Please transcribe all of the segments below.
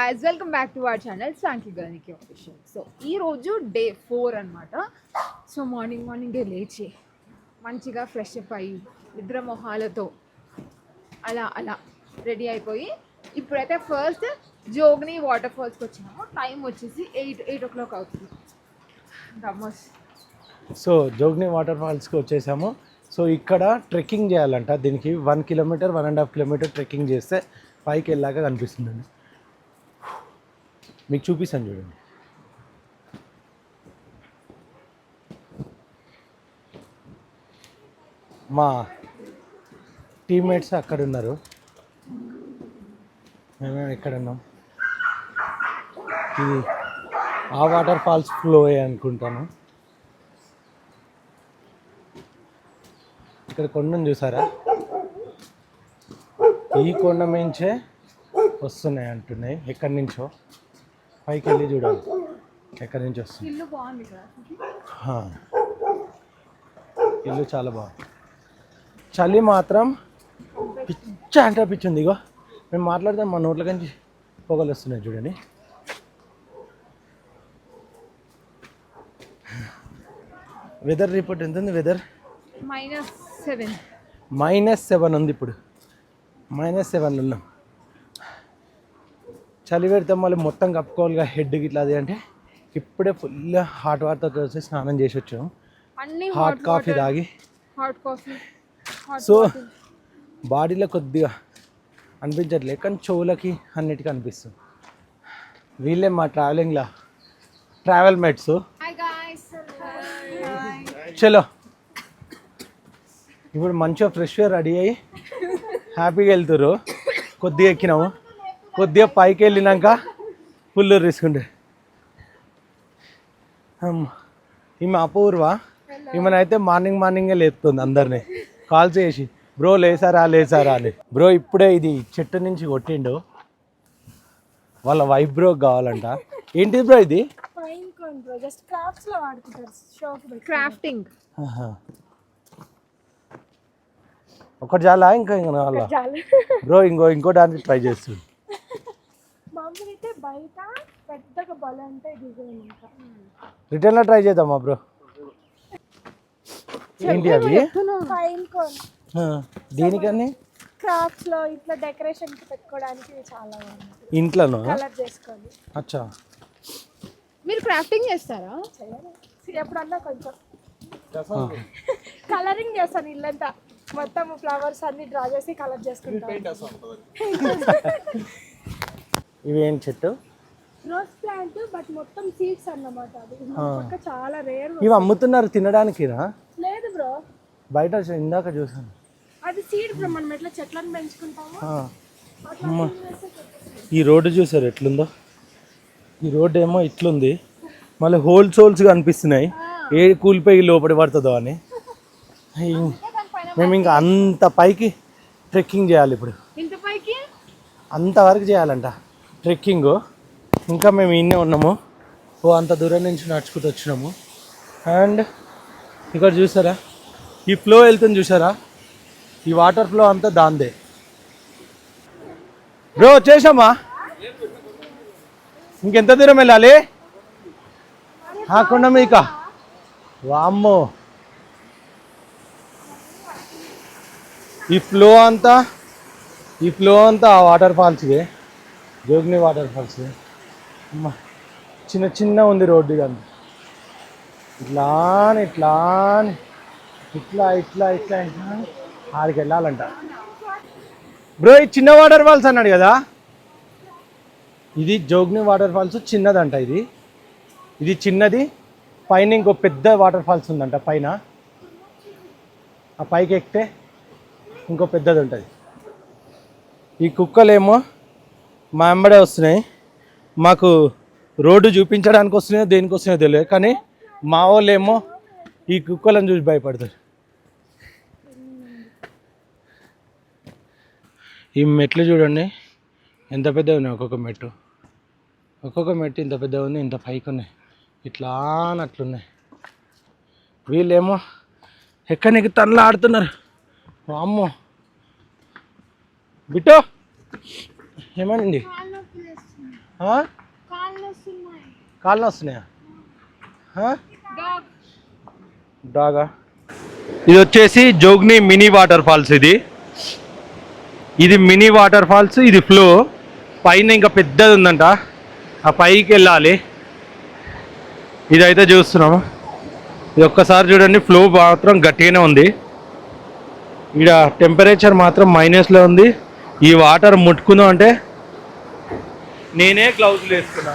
guys, welcome back to our channel Swanky Girl Nikki Official. So ee roju day 4 anamata. So morning లేచి మంచిగా fresh up అయ్యి నిద్ర మొహాలతో అలా ready అయిపోయి ఇప్పుడైతే ఫస్ట్ జోగ్ని వాటర్ ఫాల్స్కి వచ్చినాము. టైం వచ్చేసి 8 o'clock అవుతుంది. సో జోగ్ని వాటర్ ఫాల్స్కి వచ్చేసాము. సో ఇక్కడ ట్రెక్కింగ్ చేయాలంట. దీనికి 1 kilometer 1.5 kilometer ట్రెక్కింగ్ చేస్తే పైకి వెళ్ళాక కనిపిస్తుందండి. మీకు చూపిస్తాను చూడండి. మా టీమ్మేట్స్ అక్కడ ఉన్నారు, మేమేమో ఇక్కడ ఉన్నాం. ఇది ఆ వాటర్ ఫాల్స్ ఫ్లో అనుకుంటాను. ఇక్కడ కొండను చూసారా, ఈ కొండ మించే వస్తున్నాయి అంటున్నాయి. ఎక్కడి నుంచో పైకి వెళ్ళి చూడాలి ఎక్కడి నుంచి వస్తుంది. ఇల్లు చాలా బాగుంది. చలి మాత్రం పిచ్చింది. ఇగో మేము మాట్లాడతాం, మా నోట్ల నుంచి పొగలు వస్తున్నాయి చూడండి. వెదర్ రిపోర్ట్ ఎంత ఉంది? వెదర్ -7 ఉంది. ఇప్పుడు -7 ఉన్నాం. చలి పెడితే మళ్ళీ మొత్తం కప్పుకోవాలిగా హెడ్కి ఇట్లా. అది అంటే ఇప్పుడే ఫుల్ హాట్ వాటర్తో వచ్చి స్నానం చేసి వచ్చాము. హాట్ కాఫీ తాగి సో బాడీలో కొద్దిగా అనిపించట్లేదు, కానీ చెవులకి అన్నిటికీ అనిపిస్తుంది. వీళ్ళే మా ట్రావెల్ మేట్స్. చలో ఇప్పుడు మంచిగా ఫ్రెష్గా రెడీ అయ్యి హ్యాపీగా వెళ్తుర్రు. కొద్దిగా ఎక్కినాము, కొద్దిగా పైకి వెళ్ళినాక ఫుల్ రిస్క్ ఉండే. ఈమె అపూర్వ, ఈమెనైతే మార్నింగే లేపుతుంది అందరినీ కాల్ చేసి, బ్రో లేసారా అని. బ్రో ఇప్పుడే ఇది చెట్టు నుంచి కొట్టిండు, వాళ్ళ వైఫ్ బ్రో కావాలంట. ఏంటిది బ్రో ఇది? క్రాఫ్టింగ్. ఒకటి చాలా ఇంకా కావాలా బ్రో? ఇంకో దానికి ట్రై చేస్తుంది. రిటర్న్లో ట్రై చేద్దామా బ్రో? ఏంటి అవి? దీనికని క్రాఫ్ట్స్ లో ఇట్లా డెకరేషన్ కి పెట్టుకోవడానికి చాలా బాగుంది. ఇంట్లోనో కలర్ చేసుకోండి. అచ్చా, మీరు క్రాఫ్టింగ్ చేస్తారా? ఎప్పుడన్నా కొంచెం కలరింగ్ చేస్తాను. ఇల్లంతా మొత్తం ఫ్లవర్స్ అన్ని డ్రా చేసి కలర్ చేసుకుంటాను. ఇవి ఏం చెట్టు? రోజ్ ప్లాంట్, బట్ మొత్తం సీడ్స్ అన్నమాట. అది పక్క చాలా రేర్. ఇవి అమ్ముతున్నారు తినడానికినా? లేదు బ్రో, బయట ఇందాక చూసాను. అది సీడ్ బ్రో. మనం ఎట్లా చెట్లను పెంచుకుంటామో. ఈ రోడ్డు చూసారు ఎట్లుందో? ఈ రోడ్డు ఏమో ఇట్లుంది, మళ్ళీ హోల్స్గా అనిపిస్తున్నాయి. ఏ కూలిపోయి లోపలి పడుతుందో అని. మేము ఇంకా అంత పైకి ట్రెక్కింగ్ చేయాలి. ఇప్పుడు అంతవరకు చేయాలంట ట్రెక్కింగ్. ఇంకా మేము ఇన్నే ఉన్నాము. అంత దూరం నుంచి నడుచుకుంటూ వచ్చినాము. అండ్ ఇక్కడ చూసారా ఈ ఫ్లో వెళ్తుంది, చూసారా? ఈ వాటర్ ఫ్లో అంతా దాందే. బ్రో వచ్చేసామా? ఇంకెంత దూరం వెళ్ళాలి? కొండ మీక. వామ్మో, ఈ ఫ్లో అంతా ఆ వాటర్ ఫాల్స్దే, జోగ్ని వాటర్ ఫాల్స్. చిన్న ఉంది రోడ్డు. కానీ ఇట్లా ఆడికి వెళ్ళాలంట. బ్రో ఈ చిన్న వాటర్ ఫాల్స్ అన్నాడు కదా, ఇది జోగ్ని వాటర్ ఫాల్స్ చిన్నదంట. ఇది చిన్నది. పైన ఇంకో పెద్ద వాటర్ ఫాల్స్ ఉందంట. పైన ఆ పైకి ఎక్కితే ఇంకో పెద్దది ఉంటుంది. ఈ కుక్కలేమో మా వెంబడే వస్తున్నాయి. మాకు రోడ్డు చూపించడానికి వస్తున్నాయో దేనికి వస్తున్నాయో తెలియదు, కానీ మా వాళ్ళు ఏమో ఈ కుక్కలను చూసి భయపడతారు. ఈ మెట్లు చూడండి ఎంత పెద్దగా ఉన్నాయి. ఒక్కొక్క మెట్టు ఇంత పెద్దగా ఉంది, ఇంత పైకి ఉన్నాయి. ఇట్లా అట్లున్నాయి. వీళ్ళేమో ఎక్కడికి తనలా ఆడుతున్నారు. అమ్మో బిట్టో ఏమనండి? కాళ్ళు వస్తున్నాయి. కాళ్ళు వస్తున్నాయా? డాగ్. డాగా. ఇది వచ్చేసి జోగ్ని మినీ వాటర్ ఫాల్స్. ఇది మినీ వాటర్ ఫాల్స్. ఇది ఫ్లో పైన ఇంకా పెద్దది ఉందంట, ఆ పైకి వెళ్ళాలి. ఇదైతే చూస్తున్నాము. ఇది ఒక్కసారి చూడండి, ఫ్లో మాత్రం గట్టిగానే ఉంది. ఇక్కడ టెంపరేచర్ మాత్రం మైనస్లో ఉంది. ఈ వాటర్ ముట్టుకుందాం అంటే నేనే గ్లౌజులు వేసుకున్నా.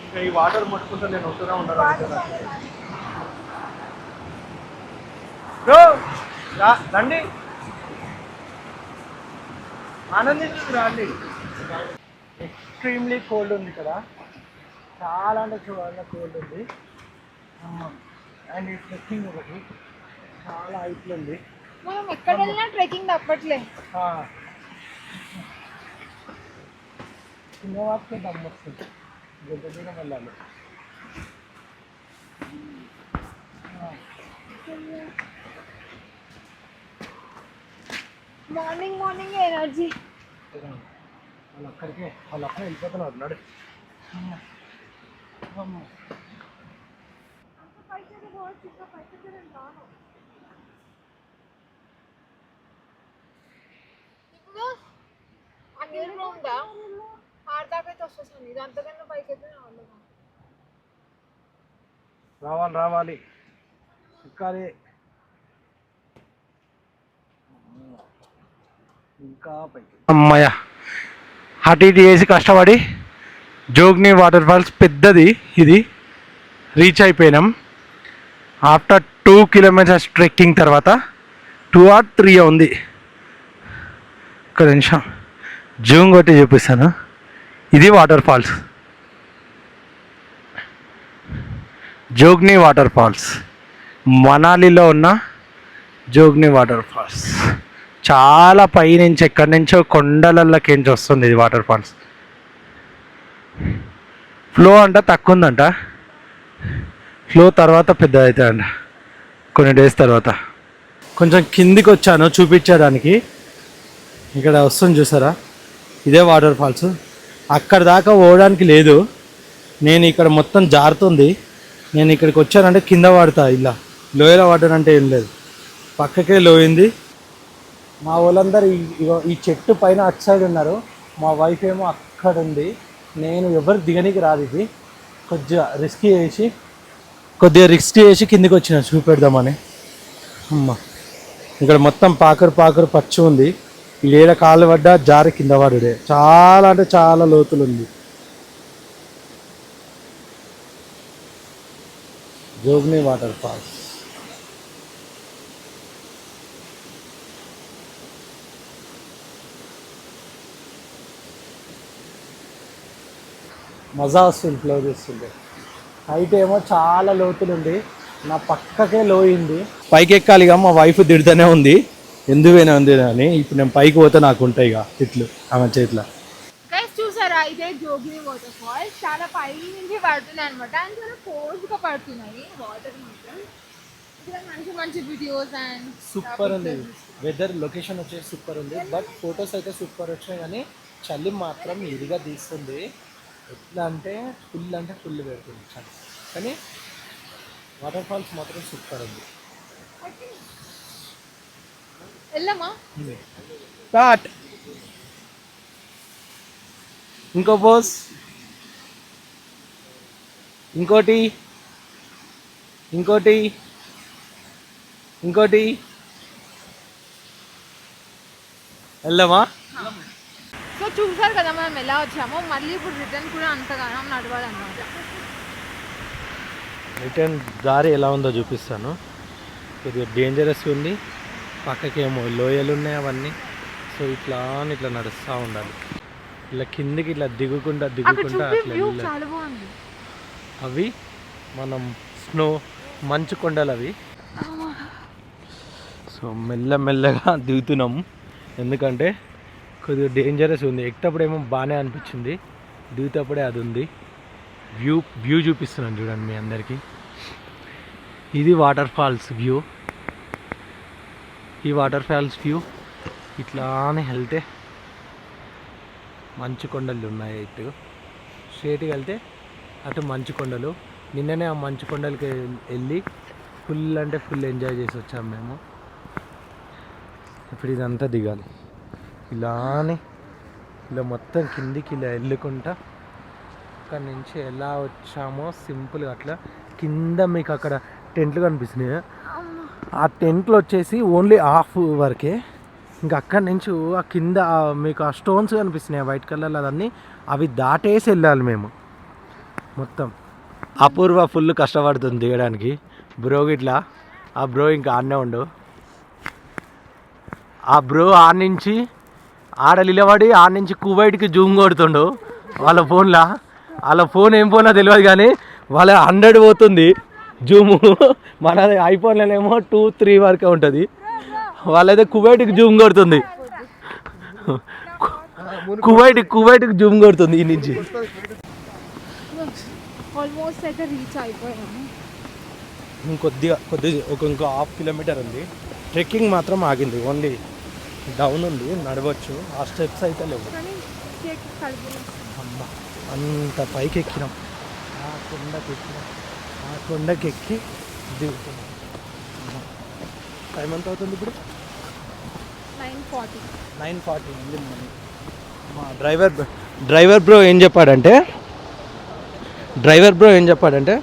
ఇంకా ఈ వాటర్ ముట్టుకుంటే నేను వస్తున్నా ఉండాలి. రండి, ఆనందించు రండి. ఎక్స్ట్రీమ్లీ కోల్డ్ ఉంది ఇక్కడ, చాలా అంటే చాలా కోల్డ్ ఉంది. అండ్ ఈ ట్రెక్కింగ్ ఒకటి చాలా హైట్లు ఉంది. మనం ఎక్కడ వెళ్ళినా ట్రెక్కింగ్ తప్పట్లే. చిన్న వాటికే దమ్ము వస్తుంది, గొడ్డ దూరం వెళ్ళాలి. Morning morning energy. వాళ్ళు అక్కడికే వెళ్ళిపోతున్నారు. నడు. ఇప్పుడు ఆ నీళ్ళు ఉందా ఆడదాకైతే వస్తుంది. ఇది అంతకన్నా పైకి అయితే రావాలి ఎక్కాలి. ఇంకా పైకి అమ్మాయ అటు ఇటు వేసి కష్టపడి జోగ్ని వాటర్ ఫాల్స్ పెద్దది ఇది రీచ్ అయిపోయినాం. ఆఫ్టర్ 2 కిలోమీటర్స్ ట్రెక్కింగ్ తర్వాత 2 or 3 ఉంది. ఒక నిమిషం జూమ్ కొట్టి చూపిస్తాను. ఇది వాటర్ ఫాల్స్, జోగ్ని వాటర్ ఫాల్స్, మనాలిలో ఉన్న జోగ్ని వాటర్ ఫాల్స్. చాలా పైనుంచి ఎక్కడి నుంచో కొండలకి వస్తుంది ఇది వాటర్ ఫాల్స్. ఫ్లో అంట తక్కువ ఉందంట, ఫ్లో తర్వాత పెద్ద అవుతుందంట కొన్ని డేస్ తర్వాత. కొంచెం కిందికి వచ్చాను చూపించడానికి. ఇక్కడ వస్తుంది చూసారా, ఇదే వాటర్ ఫాల్స్. అక్కడ దాకా పోవడానికి లేదు, నేను ఇక్కడ మొత్తం జారుతుంది. నేను ఇక్కడికి వచ్చానంటే కింద పడతా. ఇలా లోయలో పడ్డానంటే ఏం లేదు, పక్కకే లోయింది. మా వాళ్ళందరూ ఈ చెట్టు పైన అటు సైడ్ ఉన్నారు, మా వైఫ్ ఏమో అక్కడ ఉంది. నేను ఎవరు దిగనికి రాదు. ఇది కొద్దిగా రిస్క్ చేసి కిందికి వచ్చిన చూపెడదామని. అమ్మ ఇక్కడ మొత్తం పాకరు పచ్చి ఉంది. ఏడ కాళ్ళు పడ్డా జారి కింద పడుడే. చాలా అంటే చాలా లోతులు ఉంది. జోగ్ని వాటర్ ఫాల్స్. మజా వస్తుంది ఫ్లో చేస్తుంటే. హైట్ ఏమో చాలా లోతులు ఉంది, నా పక్కకే లోయింది. పైకి ఎక్కాలిగా, మా వైఫ్ తిడుతూనే ఉంది ఎందుకైనా ఉంది అని. ఇప్పుడు నేను పైకి పోతే నాకు ఉంటాయి ఇక తిట్లు ఆమె చేతిలో. గైస్ చూసారా, ఇదే జోగిని వాటర్ ఫాల్స్. చాలా పై నుంచి పడుతున్నాయి అనమాట, అండ్ చాలా ఫోర్స్గా పడుతున్నాయి వాటర్ మాత్రం. ఇక్కడ మంచి మంచి వీడియోస్ అండ్ సూపర్ ఉంది. వెదర్ లొకేషన్ వచ్చేసి సూపర్ ఉంది, బట్ ఫొటోస్ అయితే సూపర్ వచ్చినాయి. కానీ చలి మాత్రం ఇదిగా తీస్తుంది. ఎట్లా అంటే ఫుల్ పెడుతుంది చలి, కానీ వాటర్ ఫాల్స్ మాత్రం సూపర్ ఉంది. వెళ్ళమా? స్టార్ట్. ఇంకో పోస్, ఇంకోటి. వెళ్దామా? సో చూసారు కదా మనం ఎలా వచ్చామో. మళ్ళీ ఇప్పుడు రిటర్న్ కూడా అంతగానో నడవాలన్నమాట. రిటర్న్ దారి ఎలా ఉందో చూపిస్తాను. కొద్దిగా డేంజరస్ ఉంది, పక్కకేమో లోయలు ఉన్నాయి అవన్నీ. సో ఇట్లా నడుస్తూ ఉండాలి. ఇలా కిందికి ఇట్లా దిగుకుంటా అట్లా చాలా బాగుంది. అవి మనం మంచు కొండలు అవి. సో మెల్లగా దిగుతున్నాం, ఎందుకంటే కొద్దిగా డేంజరస్ ఉంది. ఎక్కేటప్పుడేమో బాగానే అనిపించింది, దిగుతప్పుడే అది ఉంది. వ్యూ చూపిస్తున్నాను చూడండి మీ అందరికీ. ఇది వాటర్ ఫాల్స్ వ్యూ. ఈ వాటర్ ఫాల్స్ వ్యూ ఇట్లానే వెళ్తే మంచు కొండలు ఉన్నాయి ఇటు. స్ట్రేట్గా వెళ్తే అటు మంచు కొండలు. నిన్ననే ఆ మంచు కొండలకి వెళ్ళి ఫుల్ అంటే ఫుల్ ఎంజాయ్ చేసి వచ్చాము మేము. ఇప్పుడు ఇదంతా దిగాలి ఇలానే, ఇలా మొత్తం కిందికి ఇలా వెళ్ళుకుంటా అక్కడి నుంచి ఎలా వచ్చామో సింపుల్గా అట్లా కింద మీకు అక్కడ టెంట్లు కనిపిస్తున్నాయి. ఆ టెంట్లు వచ్చేసి ఓన్లీ హాఫ్ వరకే. ఇంకా అక్కడి నుంచి ఆ కింద మీకు ఆ స్టోన్స్ కనిపిస్తున్నాయి వైట్ కలర్లో, అదన్నీ అవి దాటేసి వెళ్ళాలి మేము మొత్తం. అపూర్వ ఫుల్ కష్టపడుతుంది దిగడానికి. బ్రో ఇట్లా ఆ బ్రో ఇంకా ఆడనే ఉండు. ఆ బ్రో ఆడ నుంచి ఆడ నిలబడి ఆడ నుంచి కువైట్కి జూమ్ కొడుతుండు వాళ్ళ ఫోన్లో. వాళ్ళ ఫోన్ ఏం ఫోనో తెలియదు కానీ వాళ్ళ 100 పోతుంది జూము. మనది ఐఫోన్లోనేమో 2-3 వరకే ఉంటుంది. వాళ్ళైతే కువైట్కి జూమ్ కొడుతుంది. కువైట్కి జూమ్ కొడుతుంది ఈ నుంచి. ఆల్మోస్ట్ అయితే రీచ్ అయిపోయాము. కొద్దిగా ఇంకో ½ కిలోమీటర్ ఉంది. ట్రెక్కింగ్ మాత్రం ఆగింది, ఓన్లీ డౌన్ ఉంది, నడవచ్చు. ఆ స్టెప్స్ అయితే లేవు. అమ్మ అంత పైకి ఎక్కినాం, ఆ కొండకి ఎక్కి దిగుతున్నాం. టైం ఎంత అవుతుంది ఇప్పుడు? 9:40 ఉంది. మా డ్రైవర్ బ్రో ఏం చెప్పాడంటే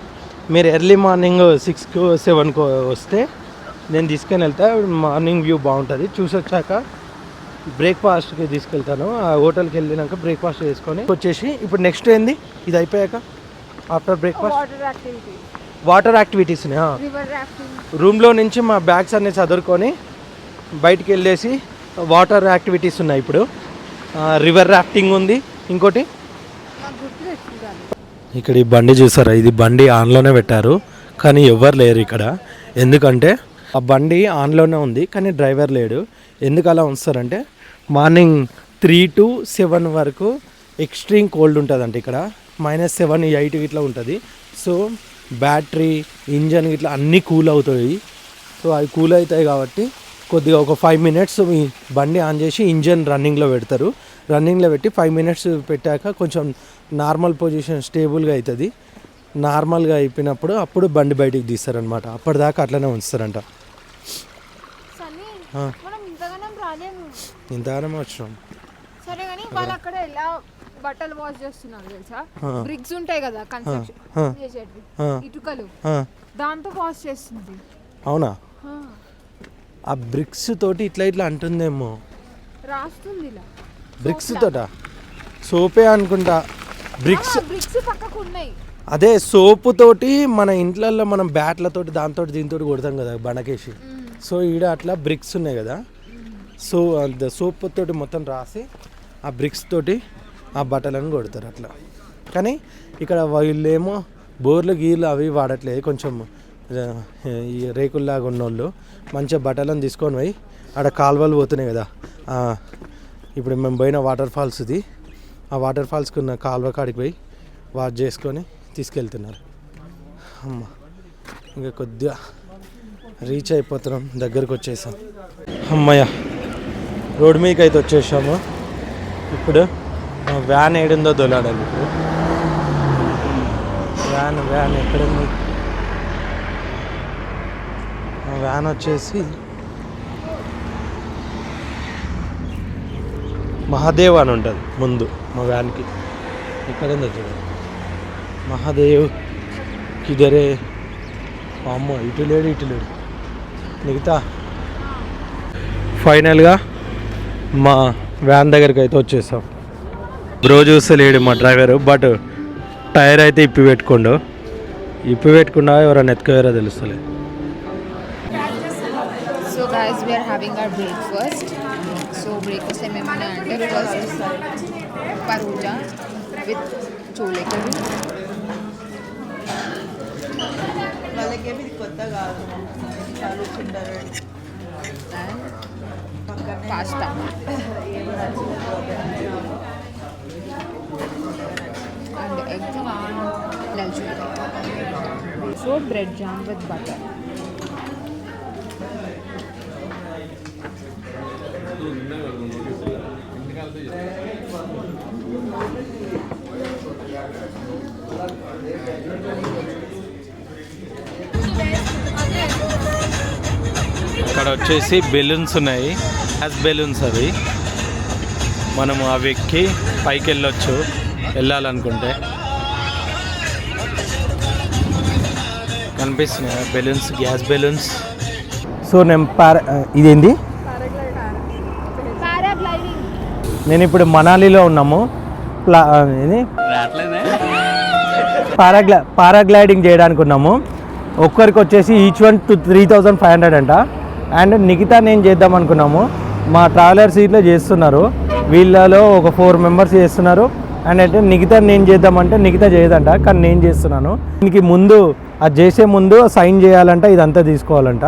మీరు ఎర్లీ మార్నింగ్ 6-7 వస్తే నేను తీసుకొని వెళ్తా, మార్నింగ్ వ్యూ బాగుంటుంది. చూసి వచ్చాక బ్రేక్ఫాస్ట్కి తీసుకెళ్తాను. ఆ హోటల్కి వెళ్ళినాక బ్రేక్ఫాస్ట్ చేసుకొని వచ్చేసి ఇప్పుడు నెక్స్ట్ ఏంది ఇది అయిపోయాక ఆఫ్టర్ బ్రేక్ఫాస్ట్ వాటర్ యాక్టివిటీస్ రూమ్లో నుంచి మా బ్యాగ్స్ అన్నీ చదువుకొని బయటికి వెళ్ళేసి వాటర్ యాక్టివిటీస్ ఉన్నాయి. ఇప్పుడు రివర్ రాఫ్టింగ్ ఉంది. ఇంకోటి ఇక్కడ ఈ బండి చూసారా, ఇది బండి ఆన్లోనే పెట్టారు కానీ ఎవ్వరు లేరు ఇక్కడ. ఎందుకంటే ఆ బండి ఆన్లోనే ఉంది కానీ డ్రైవర్ లేడు. ఎందుకు అలా ఉంచుతారంటే మార్నింగ్ 3 to 7 వరకు ఎక్స్ట్రీమ్ కోల్డ్ ఉంటుందంట ఇక్కడ. -7, 8 ఇట్లా ఉంటుంది. సో బ్యాటరీ ఇంజన్ ఇట్లా అన్నీ కూల్ అవుతాయి. సో అవి కూల్ అవుతాయి కాబట్టి కొద్దిగా ఒక 5 minutes మీ బండి ఆన్ చేసి ఇంజన్ రన్నింగ్లో పెడతారు. రన్నింగ్లో పెట్టి 5 minutes పెట్టాక కొంచెం నార్మల్ పొజిషన్ స్టేబుల్గా అవుతుంది. నార్మల్గా అయిపోయినప్పుడు అప్పుడు బండి బయటికి తీస్తారనమాట. అప్పటిదాకా అట్లనే ఉంచుతారంట. ఇంతగానే వచ్చినాం. సరే కానీ వాళ్ళు అక్కడ ఎలా బట్టలు వాష్ చేస్తున్నారు తెలుసా? బ్రిక్స్ ఉంటాయి కదా కన్స్ట్రక్షన్ చేసేటివి, ఇటుకలు, దాంతో వాష్ చేస్తుంది. అవునా? ఆ బ్రిక్స్ తోటి ఇట్లా అంటుందేమో, రాస్తుంది ఇలా. బ్రిక్స్ తోట సోపే అనుకుంటా. బ్రిక్స్ పక్కకు ఉన్నాయి. అదే సోపు తోటి మన ఇంట్లల్లో మనం బ్యాట్లతోటి దీంతో కొడతాం కదా బండకేసి. సో ఈడ అట్లా బ్రిక్స్ ఉన్నాయి కదా, సో సోప్ తోటి మొత్తం రాసి ఆ బ్రిక్స్ తోటి ఆ బట్టలను కొడతారు అట్లా. కానీ ఇక్కడ వీళ్ళేమో బోర్లు గీర్లు అవి వాడట్లేదు. కొంచెం ఈ రేకుల్లాగా ఉన్నోళ్ళు మంచిగా బట్టలను తీసుకొని పోయి ఆడ కాలువలు పోతున్నాయి కదా, ఇప్పుడు మేము పోయిన వాటర్ ఫాల్స్ది, ఆ వాటర్ ఫాల్స్కి ఉన్న కాలువ కాడికి పోయి వాష్ చేసుకొని తీసుకెళ్తున్నారు. అమ్మ ఇంకా కొద్దిగా రీచ్ అయిపోతున్నాం, దగ్గరకు వచ్చేసాం. అమ్మయ్య రోడ్ మీదకి అయితే వచ్చేసాము. ఇప్పుడు వ్యాన్ ఏడుందో దొలాడాలి. ఇప్పుడు వ్యాన్ ఎక్కడుంది? వ్యాన్ వచ్చేసి మహాదేవ్ అని ఉంటుంది ముందు మా వ్యాన్కి. ఎక్కడుందో చూడండి, మహాదేవ్ కిదరే. అమ్మో ఇటు లేడు మిగతా. ఫైనల్గా మా వ్యాన్ దగ్గరికి అయితే వచ్చేసాం. బ్రో చూస్తే లేడు మా డ్రైవరు, బట్ టైర్ అయితే ఇప్పి పెట్టుకుండా ఎవరైనా ఎత్తుకోయారో తెలుస్తలేదు. So guys, we are having our breakfast. So breakfast ఏమేమన్నా అంటే first parotta with chole curry, వాళ్ళకేమి ఇది కొత్త కాదు, చాలా తింటారు. And pasta. అండ్ ఎగ్ లల్చూ. So bread jam with butter. ఇక్కడ వచ్చేసి బెలూన్స్ ఉన్నాయి, హ్యాస్ బెలూన్స్ అవి. మనము అవి ఎక్కి పైకి వెళ్ళొచ్చు వెళ్ళాలనుకుంటే. కనిపిస్తున్నాయి బెలూన్స్, గ్యాస్ బెలూన్స్. సో నేను ఇదేంది, నేను ఇప్పుడు మనాలిలో ఉన్నాము. పారాగ్లైడింగ్ చేయడానికి ఉన్నాము. ఒక్కరికి వచ్చేసి ఈచ్ వన్ 3,500 అంట. అండ్ నిఖితా నేను చేద్దాం అనుకున్నాము. మా ట్రావెలర్ సీట్లో చేస్తున్నారు, వీళ్ళలో ఒక 4 మెంబర్స్ చేస్తున్నారు. అండ్ అంటే నిఖితా నేను చేద్దామంటే నిఖితా చేయదంట, కానీ నేను చేస్తున్నాను. దీనికి ముందు అది చేసే ముందు సైన్ చేయాలంట, ఇదంతా తీసుకోవాలంట.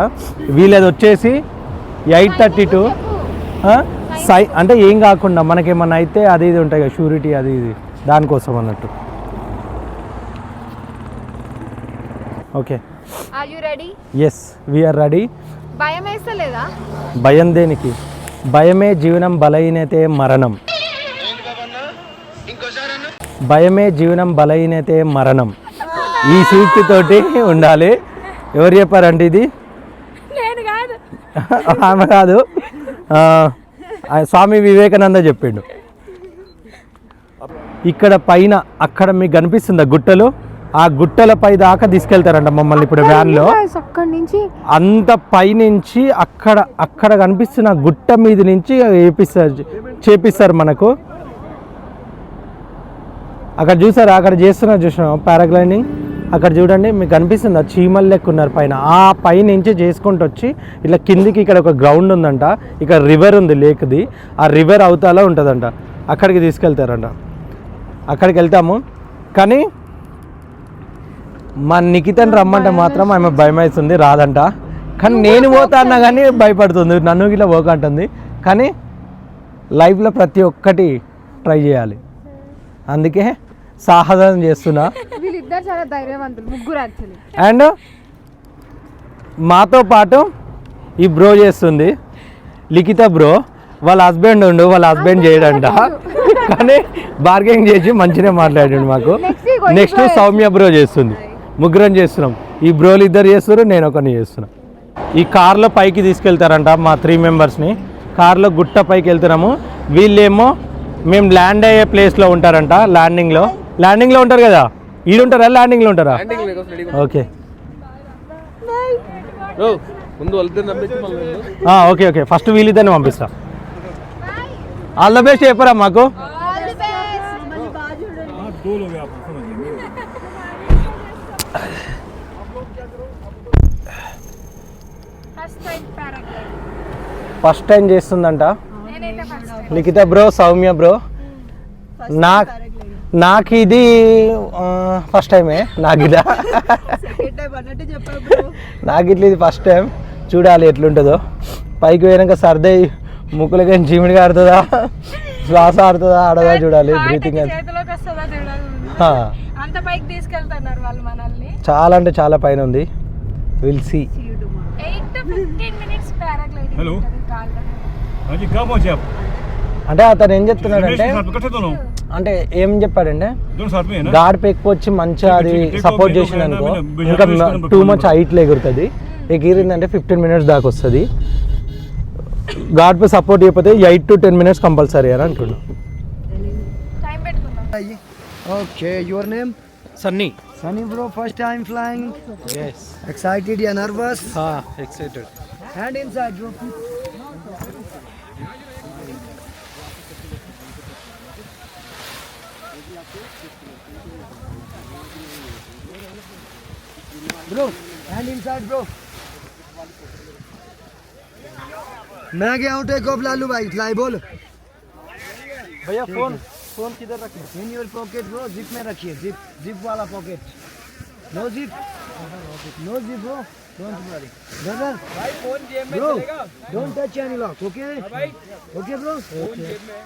వీళ్ళది వచ్చేసి 8:32 అంటే ఏం కాకుండా మనకేమన్నా అయితే అది ఇది ఉంటాయి కదా, షూరిటీ అది ఇది, దానికోసం అన్నట్టు. Okay, are you ready? Yes we are ready. భయం వేస్తలేదా? భయం దేనికి? భయమే జీవనం బలహీనతే మరణం. భయమే జీవనం బలహీనతే మరణం. ఈ సూక్తి తోటి ఉండాలి. ఎవరు చెప్పారంటే ఇది? ఆమె కాదు, స్వామి వివేకానంద చెప్పిండు. ఇక్కడ పైన అక్కడ మీకు కనిపిస్తుందా గుట్టలు, ఆ గుట్టల పై దాకా తీసుకెళ్తారంట మమ్మల్ని ఇప్పుడు వ్యాన్లో. అక్కడి నుంచి అంత పైనుంచి అక్కడ కనిపిస్తున్న గుట్ట మీద నుంచి చేపిస్తారు మనకు. అక్కడ చూసారా, అక్కడ చూసినాం పారాగ్లైడింగ్. అక్కడ చూడండి మీకు కనిపిస్తుంది, చీమలు లెక్క ఉన్నారు పైన. ఆ పైనుంచి చేసుకుంటూ వచ్చి ఇట్లా కిందికి ఇక్కడ ఒక గ్రౌండ్ ఉందంట, ఇక్కడ రివర్ ఉంది లేక్ది, ఆ రివర్ అవతల ఉంటుందంట, అక్కడికి తీసుకెళ్తారంట. అక్కడికి వెళ్తాము. కానీ మా నిఖితని రమ్మంటే మాత్రం ఆమె భయం అవుతుంది, రాదంట. కానీ నేను పోతా అన్నా కానీ భయపడుతుంది, నన్ను ఇట్లా పోకంటుంది. కానీ లైఫ్లో ప్రతి ఒక్కటి ట్రై చేయాలి, అందుకే సాహసం చేస్తున్నా. వీళ్ళిద్దరు చాలా ధైర్యవంతులు, ముగ్గురు యాక్చువల్లీ. అండ్ మాతో పాటు ఈ బ్రో చేస్తుంది, లిఖిత బ్రో. వాళ్ళ హస్బెండ్ చేయడంట, కానీ బార్గెనింగ్ చేసి మంచిగా మాట్లాడండి మాకు. నెక్స్ట్ సౌమ్య బ్రో చేస్తుంది. ముగ్గురం చేస్తున్నాం. ఈ బ్రోలు ఇద్దరు చేస్తారు, నేను ఒకరిని చేస్తున్నా. ఈ కార్లో పైకి తీసుకెళ్తారంట మా 3 మెంబర్స్ని. కార్లో గుట్ట పైకి వెళ్తున్నాము. వీళ్ళేమో మేము ల్యాండ్ అయ్యే ప్లేస్లో ఉంటారంట. ల్యాండింగ్లో ఉంటారు కదా, ఈడు ఉంటారా ల్యాండింగ్లో ఉంటారా? ఓకే ఓకే ఫస్ట్ వీళ్ళిద్దరిని పంపిస్తా. ఆల్ ద బెస్ట్ చెప్పరా మాకు. ఫస్ట్ టైం చేస్తుందంట లిఖిత బ్రో, సౌమ్య బ్రో. నాకు ఇది ఫస్ట్ టైమే. నాకు ఇట్లా ఇది ఫస్ట్ టైం. చూడాలి ఎట్లుంటుందో. పైకి పోయాక సర్దే ముక్కులకి చీమిడిగా ఆడుతుందా, శ్వాస ఆడుతుందా ఆడదా చూడాలి. బ్రీతింగ్ చాలా అంటే చాలా పైన ఉంది. Will see. అంటే అతను ఏం చెప్తున్నాడంటే, అంటే ఏం చెప్పాడంటే గాడ్ ఎక్కువ వచ్చి మంచిగా అది సపోర్ట్ చేసింది అనుకో, ఇంకా టూ మచ్ హైట్లో ఎగురుతుంది. ఎగిరిందంటే 15 మినిట్స్ దాకా వస్తుంది. గాడ్ పే సపోర్ట్ చేయకపోతే 8 to 10 మినిట్స్ కంపల్సరీ అని అంటున్నాను. Okay, your name? Sunny. Sunny bro, first time flying? Yes. Excited or nervous? Excited. Hand inside bro. Bro, hand inside bro. मैं गया हूँ टेक ऑफ लालू भाई, फ्लाई बोल। भैया फोन किधर रखें? In your pocket bro, zip में रखिए, जिप वाला pocket. No zip bro, don't worry brother. भाई फोन जेब में चलेगा, don't touch any lock. Okay okay bro,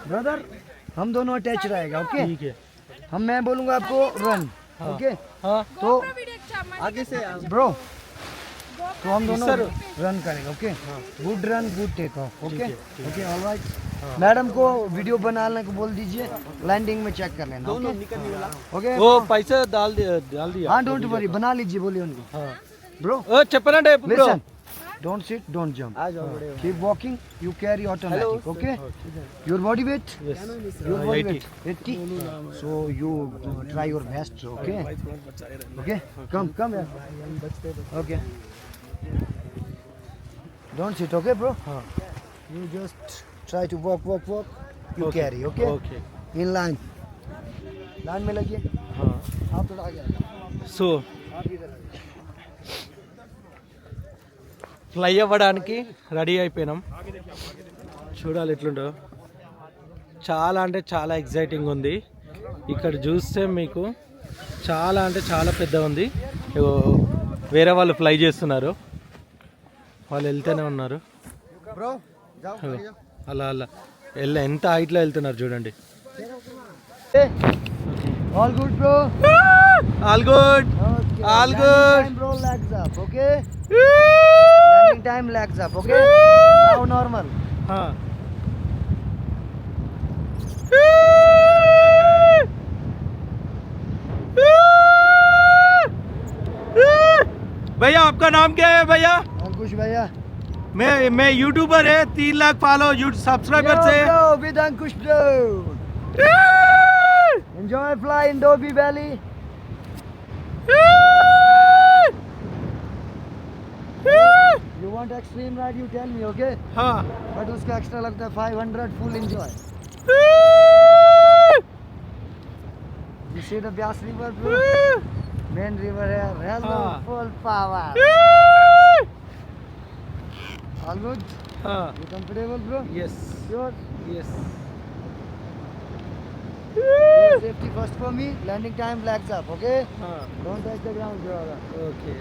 brother हम दोनों अटैच रहेगा. ओके ठीक है. मैं बोलूँगा आपको रन. ओके तो आगे से ब्रो, तो हम दोनों रन करेंगे. Okay good run good take off. Okay okay alright. Madam को वीडियो बनाने को बोल दीजिए, लैंडिंग में चेक कर लेना. ओके वो पैसा डाल दिया. हाँ डोंट वरी, बना लीजिए, बोलिए उनको. ब्रो చెప్పనంటే listen, Don't sit, don't jump. Keep walking, you carry automatic, okay? Your body weight? Yes. Your body 80. weight? 80? So you try your best, okay? Okay? Come here. Okay. Don't sit, okay bro? You just try to walk. You Okay. carry, okay? Okay. In line. Line में लगिए. हाँ. आप थोड़ा आगे. So fly అవ్వడానికి ready అయిపోయినాం. చూడాలి ఎట్లుంటో. చాలా అంటే చాలా ఎగ్జైటింగ్ ఉంది. ఇక్కడ చూస్తే మీకు చాలా అంటే చాలా పెద్ద ఉంది. ఇగో వేరే వాళ్ళు ఫ్లై చేస్తున్నారు. వాళ్ళు వెళ్తూనే ఉన్నారు. Bro, जाओ. ఇగో అలా ఎంత హైట్లో వెళ్తున్నారు చూడండి. All good bro. All good. Okay. All Landing good. Time, bro, legs up, okay? Landing time, legs up, okay? Now normal. भैया आपका नाम क्या है भैया? अंकुश भैया. मैं यूट्यूबर है, 3 लाख फॉलो सब्सक्राइबर से. Yo, with Ankush bro. Enjoy fly in Dobby Valley. You want extreme ride? You tell me, okay? हाँ. But उसका extra लगता है 500 full enjoy. You see the Byas River, bro? Main river here. Hello, हाँ. full power. All good? हाँ. You comfortable, bro? Yes. Sure. Yes. Safety first for me. Landing time, legs up, okay? हाँ. Don't touch the ground, brother. Okay.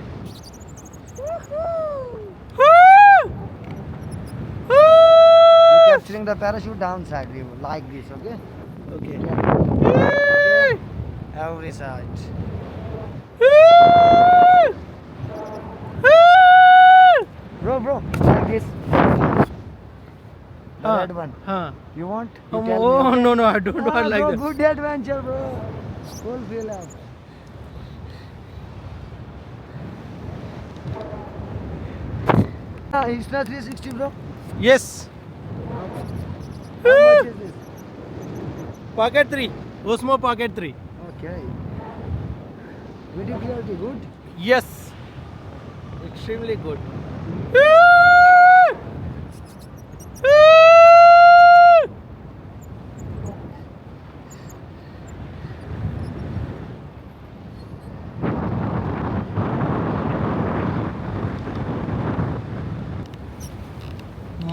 You're capturing the parachute downside, view, like this, okay? Okay. Okay. Every side. Bro, like this. The हाँ. red one. हाँ. You want? You tell Oh me, okay? no, I don't want like bro, that. good adventure, bro. Full feel up. Insta 360, bro. Yes. How much is this? Pocket 3. Osmo Pocket 3. Okay. Video clarity good? Yes. Extremely good.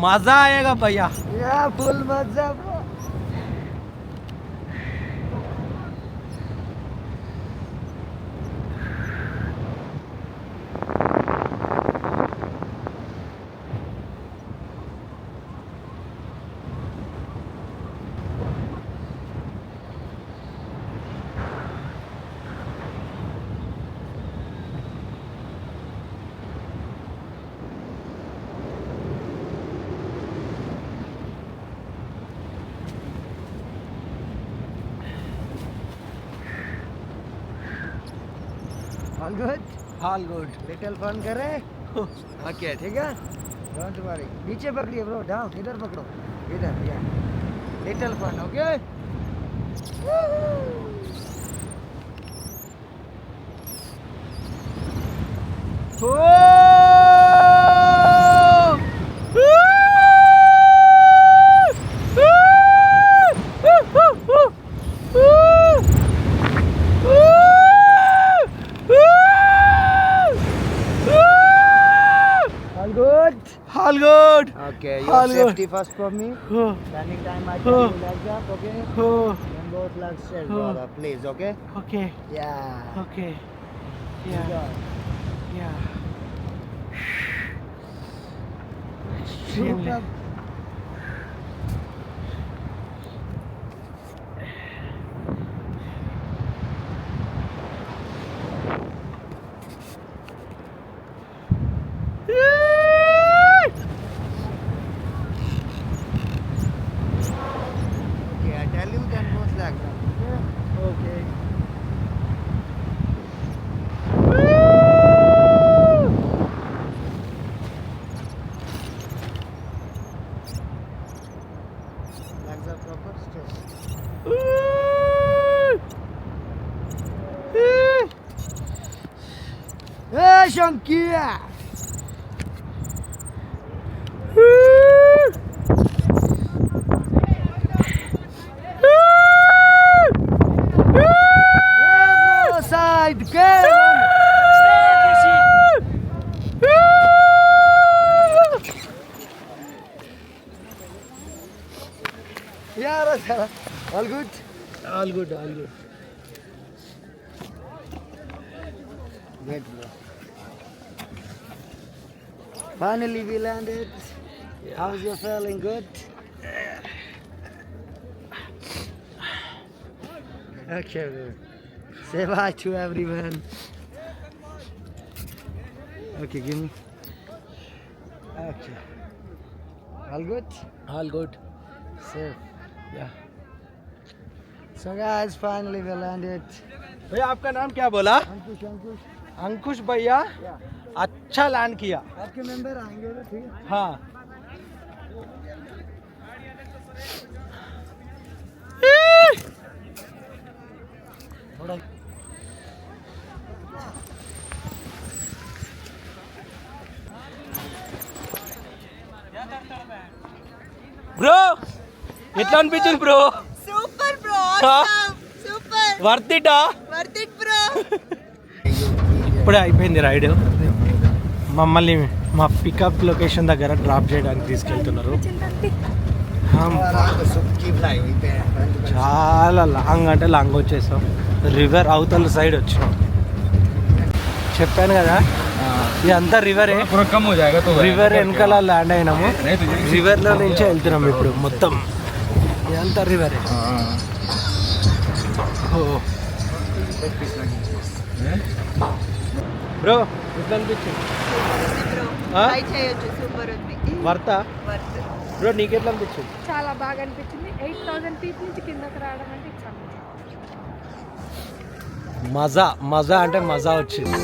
मजा आएगा भैया. Yeah, full mazza, bro. All good? All good. Little fun करें? Okay, ठीक है? Don't worry. नीचे पकड़िए bro, down. इधर पकड़ो. इधर, yeah. Little fun, okay? All good? All good. Okay, All your good. safety first for me. Oh, Standing time I tell you like that, okay? oh, And both legs straight, Oh. brother, please, okay? okay, Yeah. okay. Yeah, Enjoy. yeah. Look Extremely. up. Okay, I tell you then both legs up, okay? Okay. Shankia. Side, yeah, all good, all good, all good. Great, bro. Finally, we landed. How's you feeling? Good. Okay, bro. Say bye to everyone. Okay, give me. Okay. All good? All good. Safe. Yeah. So guys, finally we landed. भैया आपका नाम क्या बोला? अंकुश अंकुश अंकुश भैया अच्छा land किया. आपके member आएंगे ना ठीक है हाँ. थोड़ा బ్రో ఎట్లా అనిపించింది bro? Super bro, super worth ఇటా? Worth it bro. ఇప్పుడే అయిపోయింది రైడ్. మమ్మల్ని మా పికప్ లొకేషన్ దగ్గర డ్రాప్ చేయడానికి తీసుకెళ్తున్నారు. చాలా లాంగ్ అంటే లాంగ్ వచ్చేసాం. రివర్ అవతల సైడ్ వచ్చినాం. చెప్పాను కదా ఇదంతా రివరే. రివర్ వెనకాల ల్యాండ్ అయినాము. రివర్లో నుంచే వెళ్తున్నాం ఇప్పుడు మొత్తం. ఇదంతా రివరే. బ్రో ఎట్లా అనిపించింది? బ్రో ట్రై చేయొచ్చు, సూపర్ ఉంది. వర్తా? వర్త్. బ్రో నీకెట్లా అనిపించింది? చాలా బాగా అనిపించింది. 8,000 ఫీట్ నుంచి కిందకి రావడం అంటే ఇట్లా మజా మజా అంటే మజా వచ్చింది.